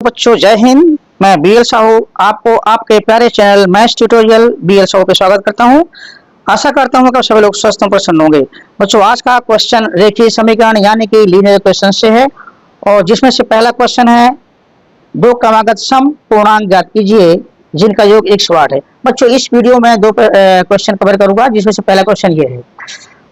बच्चों जय हिंद। मैं बीएल साहू आपको आपके प्यारे channel maths tutorial BL Sahu पे स्वागत करता हूं। आशा करता हूं कि सभी लोग स्वस्थ और प्रसन्न होंगे। बच्चों आज का क्वेश्चन रेखीय समीकरण यानी कि लीनियर क्वेश्चन से है और जिसमें से पहला क्वेश्चन है दो क्रमागत सम पूर्णांक ज्ञात कीजिए जिनका योग 108 है। बच्चों इस वीडियो में दो क्वेश्चन कवर करूंगा जिसमें से पहला क्वेश्चन ये है।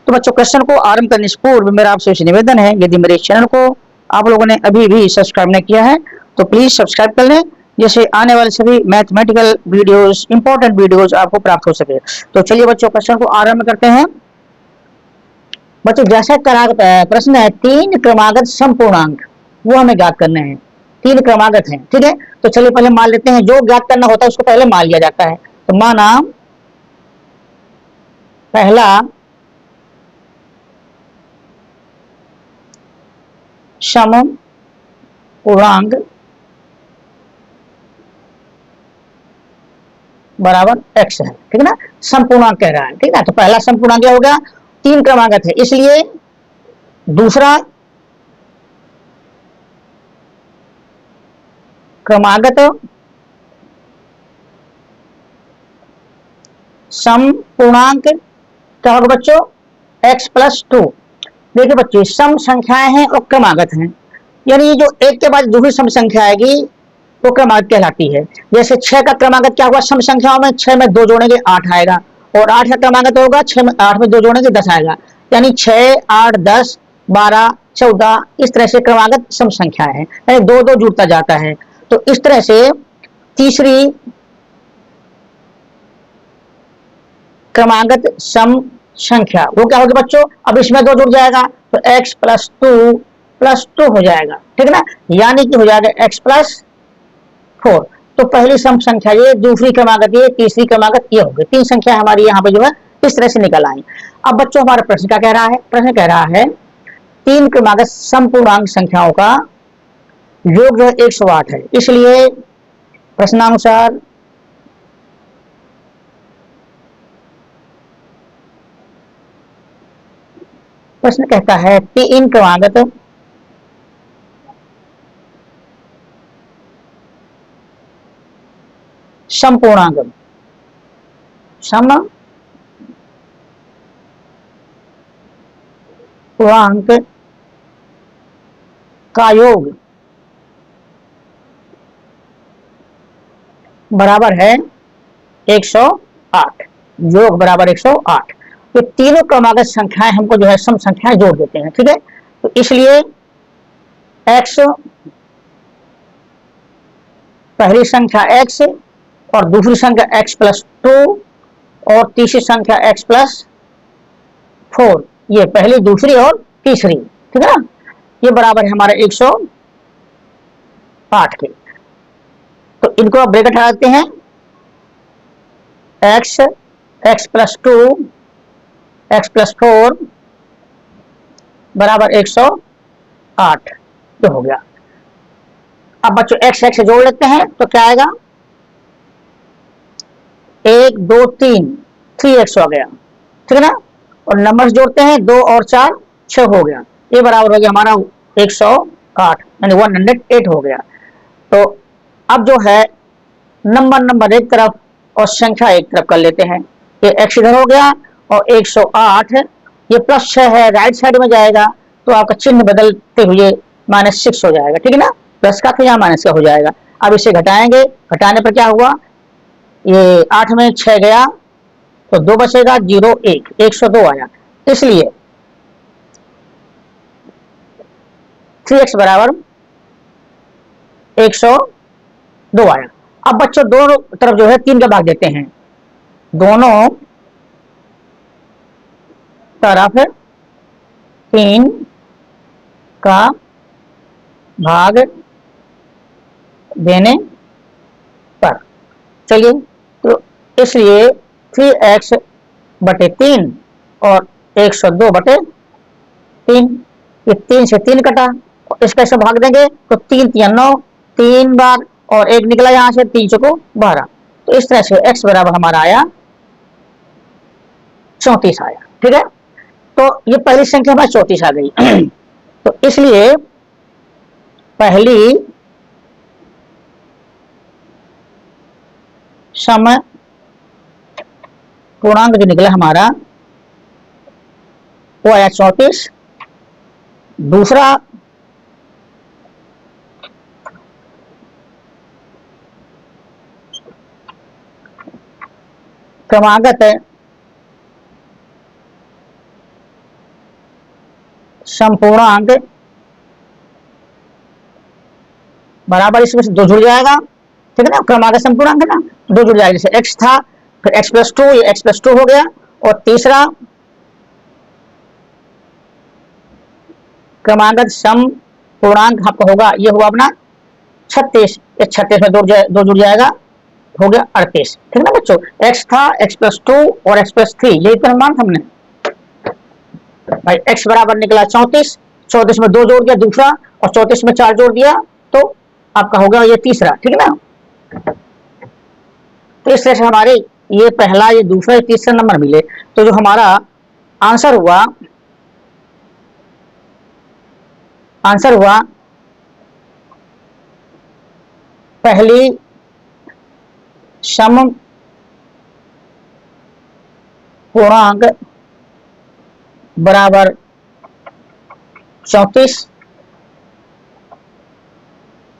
तो बच्चों क्वेश्चन को आरंभ करने से पूर्व मेरा आपसे निवेदन है, यदि मेरे चैनल को आप लोगों ने अभी भी सब्सक्राइब नहीं किया है तो प्लीज सब्सक्राइब कर लें, जैसे आने वाले सभी मैथमेटिकल वीडियोस, इंपॉर्टेंट वीडियोस आपको प्राप्त हो सके। तो चलिए बच्चों क्वेश्चन को आरंभ करते हैं। बच्चों जैसा प्रश्न है तीन क्रमागत समपूर्णांक वो हमें ज्ञात करने हैं। तीन क्रमागत हैं, ठीक है। तो चलिए पहले मान लेते हैं, जो ज्ञात करना होता है उसको पहले मान लिया जाता है। तो माना पहला समपूर्णांक बराबर x है, ठीक है ना। समपूर्णांक कह रहा है, ठीक है। तो पहला समपूर्णांक क्या हो गया, तीन क्रमागत है, इसलिए दूसरा क्रमागत समपूर्णांक क्या होगा बच्चों, x+2। देखिए बच्चों सम संख्याएं हैं और क्रमागत हैं, यानी जो एक के बाद दूसरी सम संख्या आएगी वो क्रमागत कहलाती है। जैसे 6 का क्रमागत क्या हुआ, सम संख्याओं में 6 में 2 जोड़ेंगे 8 आएगा, और 8 का क्रमागत होगा 8 में 2 जोड़ेंगे 10 आएगा, यानी 6, 8, 10, 12, 14 इस तरह से क्रमागत सम संख्याएं हैं, यानी 2-2 जुड़ता जाता है। तो इस तरह से तीसरी क्रमागत सम संख्या वो क्या होगी बच्चों, अब इसमें 2 जुड़ जाएगा तो x+2 हो जाएगा, ठीक है ना, यानी कि हो जाएगा x+4। तो पहली सम संख्या ये, दूसरी क्रमागत ये, तीसरी क्रमागत ये होगी। तीन संख्या हमारी यहाँ पे जो है इस तरह से निकल आई। अब बच्चों हमारा प्रश्न क्या कह रहा है, प्रश्न कह रहा है तीन क्रमागत समपूर्णांक संख्याओं का योग जो है 108 है, इसलिए प्रश्नानुसार प्रश्न कहता है तीन क्रमागत समपूर्णांक समपूर्णांक का योग बराबर है 108। योग बराबर 108। ये तीनों क्रमागत संख्याएं हमको जो है सम संख्याएं जोड़ देते हैं, ठीक है। तो इसलिए x पहली संख्या x और दूसरी संख्या x+2 और तीसरी संख्या x+4, ये पहली, दूसरी और तीसरी, ठीक है ना, ये बराबर है हमारे 108 के। तो इनको आप ब्रैकेट हटा देते हैं, x, x+2, x+4 बराबर 108 जो हो गया। अब बच्चों x से जोड़ लेते हैं तो क्या आएगा, 1, 2, 3x हो गया, ठीक है ना, और नंबर्स जोड़ते हैं 2 और 4 6 हो गया, ये बराबर हो गया हमारा 108 यानी 108 हो गया। तो अब जो है नंबर एक तरफ और संख्या एक तरफ कर लेते हैं। ये x इधर हो गया और 108 ये +6 है, राइट साइड में जाएगा तो आपका चिन्ह बदलते हुए -6 हो जाएगा, ठीक है ना, प्लस का फिर यहाँ माइनस का हो जाएगा। अब इसे घटाएंगे, घटाने पर क्या हुआ, ये 8 में 6 गया तो 2 बचेगा, 0 1, 102 आया, इसलिए 3x बराबर 102 आया। अब बच्चों दोनों तरफ जो है 3 का भाग देते हैं, दोनों तरफ 3 का भाग देने पर, चलिए तो इसलिए 3x/3 और 102/3, ये 3 से 3 कटा, इसका ऐसे भाग देंगे तो 3 3 9, 3 बार और 1 निकला यहाँ से, 3 चौको 12। तो इस तरह से x बराबर हमारा आया 34 आया, ठीक है। तो ये पहली संख्या हमारी 34 आ गई। तो इसलिए पहली सम पूर्णांक जो निकला हमारा वो आया 34। दूसरा क्रमागत संपूर्णांक बराबर इसमें से 2 जुड़ जाएगा, ठीक है ना। क्रमागत संपूर्णांक ना 2 जुड़ जाएगा, जैसे x था फिर x+2, ये x+2 हो गया। और तीसरा क्रमागत सम पूर्णांक आपका होगा, ये हुआ अपना 36, ये 36 में 2 जुड़ जाएगा, हो गया 38, ठीक है ना बच्चों। x था, x+2 और x+3, यही तो मान था हमने भाई। x बराबर निकला 34, 34 में 2 जोड़ दिया दूसरा, और 34 में 4 जोड़ दिया, तो आपका हो गया ये तीसरा, ठीक है ना। तो इस तरह से हमारे ये पहला, ये दूसरा, ये तीसरा नंबर मिले। तो जो हमारा आंसर हुआ पहली सम पूर्णांक बराबर 34,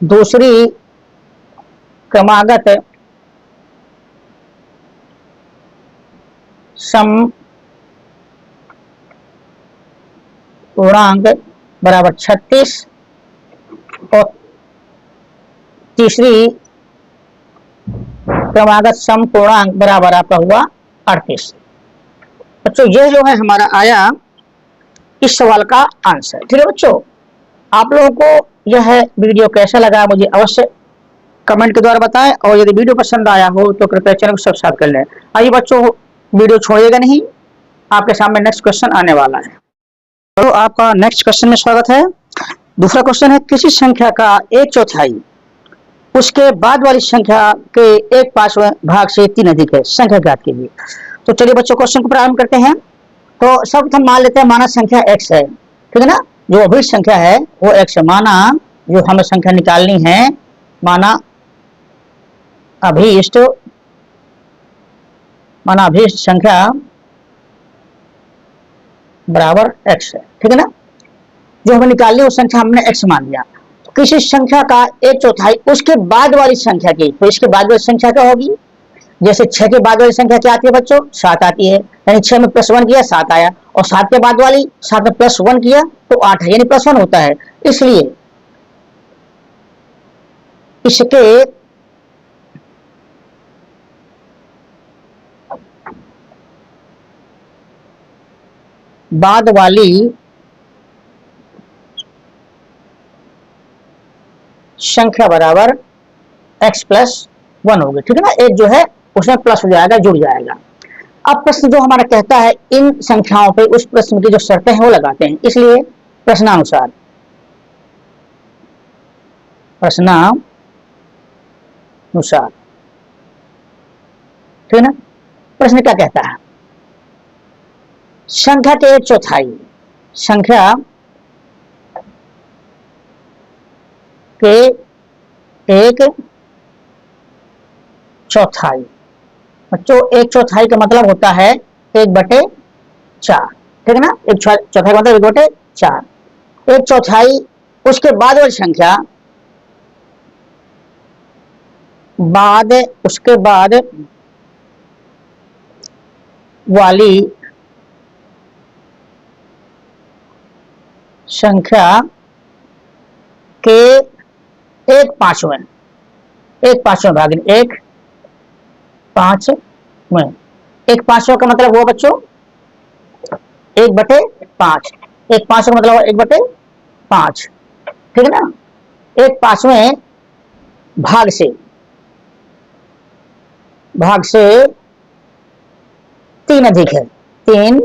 दूसरी क्रमागत सम पूर्णांक बराबर 36 और तीसरी क्रमागत सम पूर्णांक बराबर आपका हुआ 38। बच्चों ये जो है हमारा आया इस सवाल का आंसर, ठीक है बच्चों। आप लोगों को यह वीडियो कैसा लगा मुझे अवश्य कमेंट के द्वारा बताएं, और यदि वीडियो पसंद आया हो तो कृपया चैनल को सब्सक्राइब कर लें। आइए बच्चों, वीडियो छोड़िएगा नहीं, आपके सामने नेक्स्ट क्वेश्चन आने वाला है। तो आपका नेक्स्ट क्वेश्चन में स्वागत है। दूसरा क्वेश्चन है, किसी संख्या का 1/4 उसके बाद वाली संख्या के 1/5 भाग से 3 अधिक है, संख्या ज्ञात कीजिए। तो चलिए बच्चों क्वेश्चन को प्रारंभ करते हैं। तो सर्वप्रथम मान लेते हैं माना संख्या x है, ठीक है ना। जो अभिष्ट संख्या है वो x है। माना जो हमें संख्या निकालनी है, माना अभिष्ट संख्या बराबर x है, ठीक है ना। जो हमें निकालनी है वो संख्या हमने x मान लिया। तो किसी संख्या का 1/4 उसके बाद वाली संख्या की, तो इसके बाद वाली संख्या क्या होगी। जैसे 6 के बाद वाली संख्या क्या आती है बच्चों, 7 आती है, यानी 6 में +1 किया 7 आया, और 7 के बाद वाली 7 में +1 किया तो 8 है, यानी +1 होता है। इसलिए इसके बाद वाली संख्या बराबर x+1 होगी, ठीक है ना। एक जो है उसमें प्लस हो जाएगा, जुड़ जाएगा। अब प्रश्न जो हमारा कहता है इन संख्याओं पे उस प्रश्न की जो शर्तें हैं वो लगाते हैं, इसलिए प्रश्नानुसार ठीक है ना। प्रश्न क्या कहता है, संख्या के 1/4 संख्या के 1/4 बच्चों 1/4 का मतलब होता है 1/4, ठीक है ना। 1/4 का मतलब 1/4। 1/4 उसके बाद वाली संख्या, उसके बाद वाली संख्या के 1/5 भाग 1/5 का मतलब हुआ बच्चों 1/5। 1/5 का मतलब 1/5, ठीक है ना। 1/5 भाग से 3 अधिक है, 3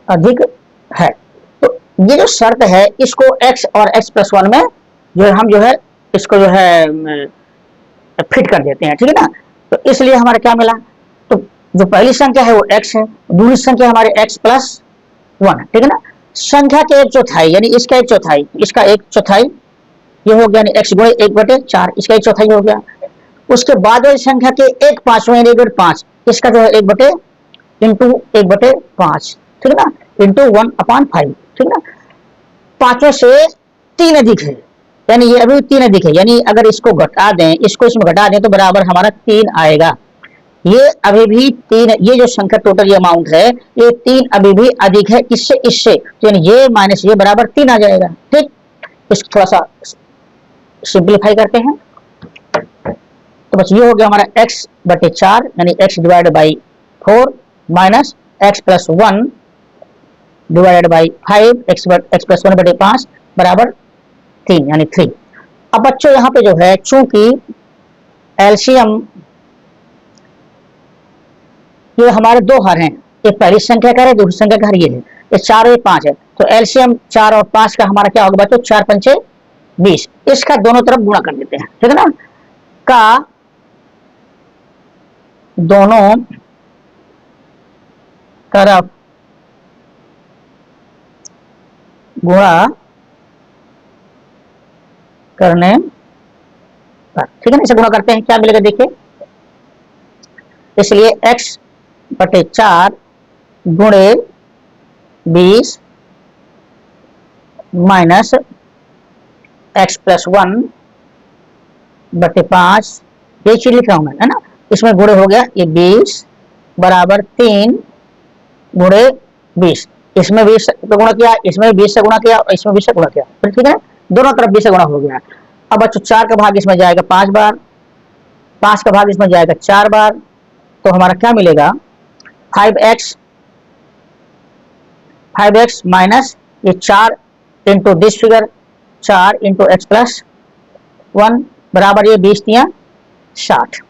अधिक है। तो ये जो शर्त है इसको x और x+1 में जो है इसको जो है फिट कर देते हैं, ठीक है ना। तो इसलिए हमारा क्या मिला, तो जो पहली संख्या है वो x है, दूसरी संख्या हमारे x+1, ठीक है ना। संख्या के 1/4 यानी इसका 1/4, इसका 1/4 ये हो गया एक्स गुणे 1/4, इसका 1/4 हो गया। उसके बाद वाली संख्या के 1/5 यानी 1/5, इसका जो है 1 इंटू 1/5, ठीक है ना, इंटू 1/5, ठीक है ना। पांचों से 3 अधिक है, यानी ये अभी 3 अधिक है, यानी अगर इसको घटा दें, इसको इसमें घटा दें तो बराबर हमारा 3 आएगा। ये अभी भी 3, ये जो संख्या टोटल ये अमाउंट है, ये 3 अभी भी अधिक है इससे, इससे, यानी ये माइनस ये बराबर 3 आ जाएगा। ठीक, इसको थोड़ा सा सिंप्लीफाई करते हैं तो बस ये हो गया हमारा x/4 यानी x divided by 4 minus x plus 1 divided by 5, x plus 1/5 बराबर 3 यानी 3। अब बच्चों यहाँ पे जो है चूंकि एलसीएम ये हमारे दो हर हैं, एक पहली संख्या का है, दूसरी संख्या का हर ये है, ये 4 और 5 है, तो एलसीएम 4 और 5 का हमारा क्या होगा बच्चों, 4 पंचे 20, इसका दोनों तरफ गुणा कर देते हैं, ठीक है ना, का दोनों तरफ गुणा करने पर, ठीक है ना, इसे गुणा करते हैं, क्या मिलेगा देखिए, इसलिए x/4 गुणे 20 माइनस x प्लस 1/5, ये चीज लिख रहा हूं मैं, है ना, इसमें गुणे हो गया ये 20 बराबर 3 गुणे 20, इसमें 20 से गुणा किया, इसमें 20 से गुणा किया और इसमें 20 से गुणा किया, ठीक है, दोनों तरफ 20 से गुणा हो गया। अब बच्चों 4 का भाग इसमें जाएगा 5 बार, 5 का भाग इसमें जाएगा 4 बार, तो हमारा क्या मिलेगा 5x माइनस ये 4 into this figure 4 into x plus 1 बराबर ये 20 दिया 60।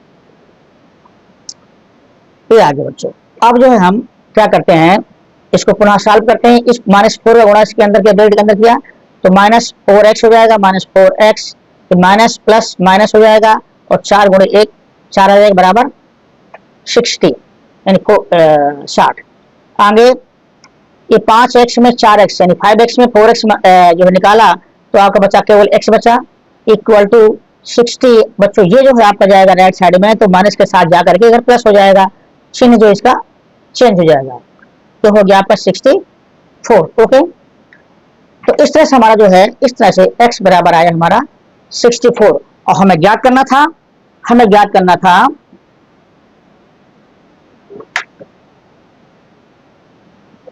ये आगे बच्चों, अब जो है हम क्या करते हैं, इसको पुनः सॉल्व करते हैं, इस -4 का गुणा इसके अंदर किया, ब्रैकेट के अंदर किया तो -4x हो जाएगा, -4x तो माइनस प्लस माइनस हो जाएगा और 4 गुणे 1 4 आ जाएगा बराबर 60 यानी 60। आगे ये 5x में 4x यानी 5x में 4x जो निकाला तो आपका बचा केवल x बचा इक्वल टू 60। बच्चों ये जो है आपका जाएगा राइट साइड में, तो माइनस के साथ जा करके अगर प्लस हो जाएगा, चिन्ह जो इसका चेंज हो जाएगा, तो हो गया आपका 64। ओके, तो इस तरह से हमारा जो है, इस तरह से x बराबर आया हमारा 64। और हमें ज्ञात करना था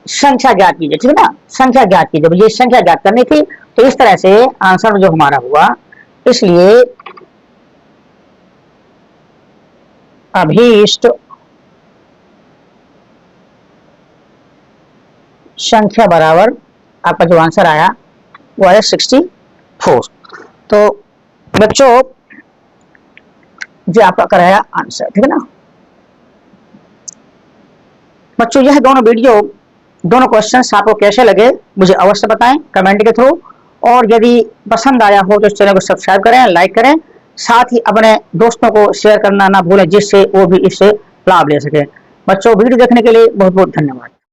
संख्या ज्ञात कीजिए, ठीक है ना, संख्या ज्ञात कीजिए, ये संख्या ज्ञात करनी थी, तो इस तरह से आंसर जो हमारा हुआ, इसलिए अभीष्ट संख्या बराबर आपका जो आंसर आया वो आया 64। तो बच्चों जो आपका कराया आंसर, ठीक है ना। बच्चों यह दोनों क्वेश्चंस आपको कैसे लगे मुझे अवश्य बताएं कमेंट के थ्रू, और यदि पसंद आया हो तो इस चैनल को सब्सक्राइब करें, लाइक करें, साथ ही अपने दोस्तों को शेयर करना ना भूलें जिससे वो भी इससे लाभ ले सके। बच्चों वीडियो देखने के लिए बहुत बहुत धन्यवाद।